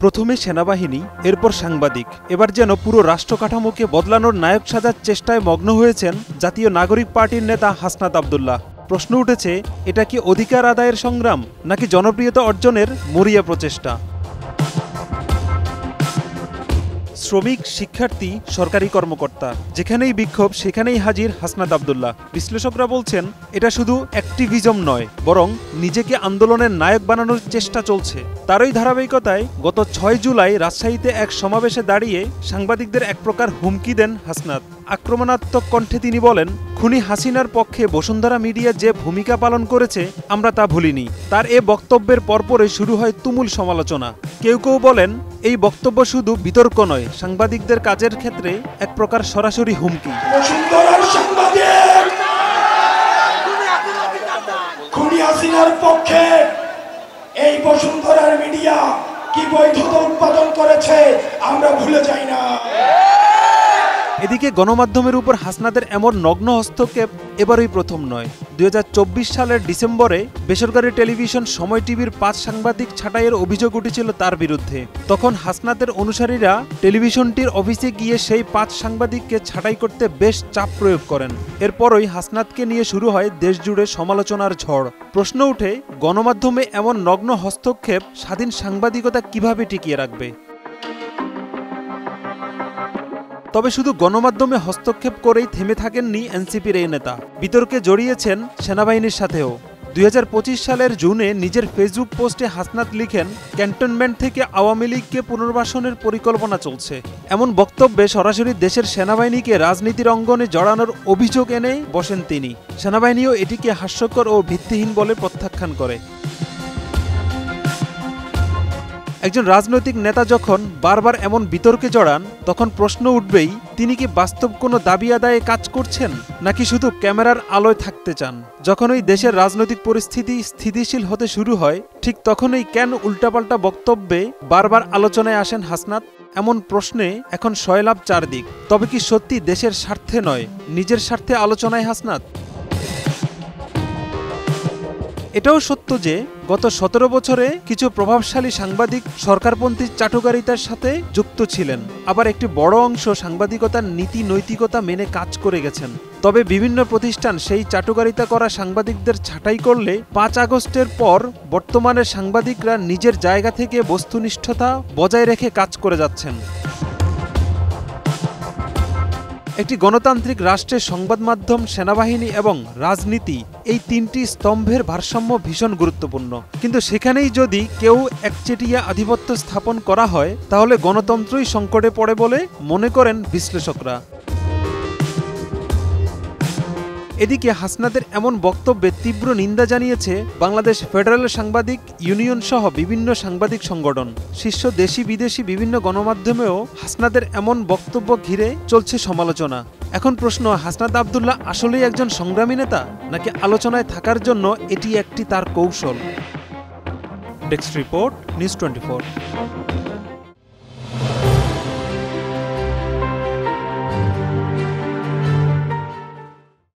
প্রথমে সেনাবাহিনী, এরপর সাংবাদিক, এবার যেন পুরো রাষ্ট্র কাঠামোকে বদলানোর নায়ক সাজার চেষ্টায় মগ্ন হয়েছেন জাতীয় নাগরিক পার্টির নেতা হাসনাত আব্দুল্লাহ। প্রশ্ন উঠেছে, এটা কি অধিকার আদায়ের সংগ্রাম নাকি জনপ্রিয়তা অর্জনের মরিয়া প্রচেষ্টা? শ্রমিক, শিক্ষার্থী, সরকারি কর্মকর্তা, যেখানেই বিক্ষোভ সেখানেই হাজির হাসনাত আব্দুল্লাহ। বিশ্লেষকরা বলছেন, এটা শুধু অ্যাক্টিভিজম নয়, বরং নিজেকে আন্দোলনের নায়ক বানানোর চেষ্টা চলছে। তারই ধারাবাহিকতায় গত ৬ জুলাই রাজশাহীতে এক সমাবেশে দাঁড়িয়ে সাংবাদিকদের এক প্রকার হুমকি দেন হাসনাত। আক্রমণাত্মক কণ্ঠে তিনি বলেন, খুনি হাসিনার পক্ষে বসুন্ধরা মিডিয়া যে ভূমিকা পালন করেছে আমরা তা ভুলিনি। তার এ বক্তব্যের পরপরই শুরু হয় তুমুল সমালোচনা। কেউ কেউ বলেন, এই বক্তব্য শুধু বিতর্ক নয়, সাংবাদিকদের কাজের ক্ষেত্রে এক প্রকার সরাসরি হুমকি। খুনি হাসিনার পক্ষে এই বসুন্ধরার মিডিয়া কি বৈধতা উৎপাদন করেছে আমরা ভুলে যাই না। এদিকে গণমাধ্যমের উপর হাসনাতের এমন নগ্ন হস্তক্ষেপ এবারই প্রথম নয়। ২০২৪ সালের ডিসেম্বরে বেসরকারি টেলিভিশন সময় টিভির ৫ সাংবাদিক ছাঁটাইয়ের অভিযোগ উঠেছিল তার বিরুদ্ধে। তখন হাসনাতের অনুসারীরা টেলিভিশনটির অফিসে গিয়ে সেই ৫ সাংবাদিককে ছাঁটাই করতে বেশ চাপ প্রয়োগ করেন। এরপরই হাসনাতকে নিয়ে শুরু হয় দেশজুড়ে সমালোচনার ঝড়। প্রশ্ন উঠে, গণমাধ্যমে এমন নগ্ন হস্তক্ষেপ স্বাধীন সাংবাদিকতা কিভাবে টিকিয়ে রাখবে? তবে শুধু গণমাধ্যমে হস্তক্ষেপ করেই থেমে থাকেননি এনসিপির এই নেতা, বিতর্কে জড়িয়েছেন সেনাবাহিনীর সাথেও। ২০২৫ সালের জুনে নিজের ফেসবুক পোস্টে হাসনাত লিখেন, ক্যান্টনমেন্ট থেকে আওয়ামী লীগকে পুনর্বাসনের পরিকল্পনা চলছে। এমন বক্তব্যে সরাসরি দেশের সেনাবাহিনীকে রাজনীতির অঙ্গনে জড়ানোর অভিযোগ এনে বসেন তিনি। সেনাবাহিনীও এটিকে হাস্যকর ও ভিত্তিহীন বলে প্রত্যাখ্যান করে। একজন রাজনৈতিক নেতা যখন বারবার এমন বিতর্কে জড়ান, তখন প্রশ্ন উঠবেই, তিনি কি বাস্তব কোনো দাবি আদায়ে কাজ করছেন নাকি শুধু ক্যামেরার আলোয় থাকতে চান? যখনই দেশের রাজনৈতিক পরিস্থিতি স্থিতিশীল হতে শুরু হয়, ঠিক তখনই কেন উল্টাপাল্টা বক্তব্যে বারবার আলোচনায় আসেন হাসনাত? এমন প্রশ্নে এখন সয়লাভ চারদিক। তবে কি সত্যি দেশের স্বার্থে নয়, নিজের স্বার্থে আলোচনায় হাসনাত? এটাও সত্য যে গত ১৭ বছরে কিছু প্রভাবশালী সাংবাদিক সরকারপন্থী চাটুকারিতার সাথে যুক্ত ছিলেন, আবার একটি বড় অংশ সাংবাদিকতার নীতি নৈতিকতা মেনে কাজ করে গেছেন। তবে বিভিন্ন প্রতিষ্ঠান সেই চাটুকারিতা করা সাংবাদিকদের ছাঁটাই করলে ৫ আগস্টের পর বর্তমানের সাংবাদিকরা নিজের জায়গা থেকে বস্তুনিষ্ঠতা বজায় রেখে কাজ করে যাচ্ছেন। একটি গণতান্ত্রিক রাষ্ট্রের সংবাদ মাধ্যম, সেনাবাহিনী এবং রাজনীতি, এই ৩টি স্তম্ভের ভারসাম্য ভীষণ গুরুত্বপূর্ণ। কিন্তু সেখানেই যদি কেউ একচেটিয়া আধিপত্য স্থাপন করা হয়, তাহলে গণতন্ত্রই সংকটে পড়ে বলে মনে করেন বিশ্লেষকরা। এদিকে হাসনাতের এমন বক্তব্যে তীব্র নিন্দা জানিয়েছে বাংলাদেশ ফেডারেল সাংবাদিক ইউনিয়ন সহ বিভিন্ন সাংবাদিক সংগঠন। শীর্ষ দেশি বিদেশি বিভিন্ন গণমাধ্যমেও হাসনাতের এমন বক্তব্য ঘিরে চলছে সমালোচনা। এখন প্রশ্ন, হাসনাত আব্দুল্লাহ আসলেই একজন সংগ্রামী নেতা, নাকি আলোচনায় থাকার জন্য এটি একটি তার কৌশল? Desk report, news 24।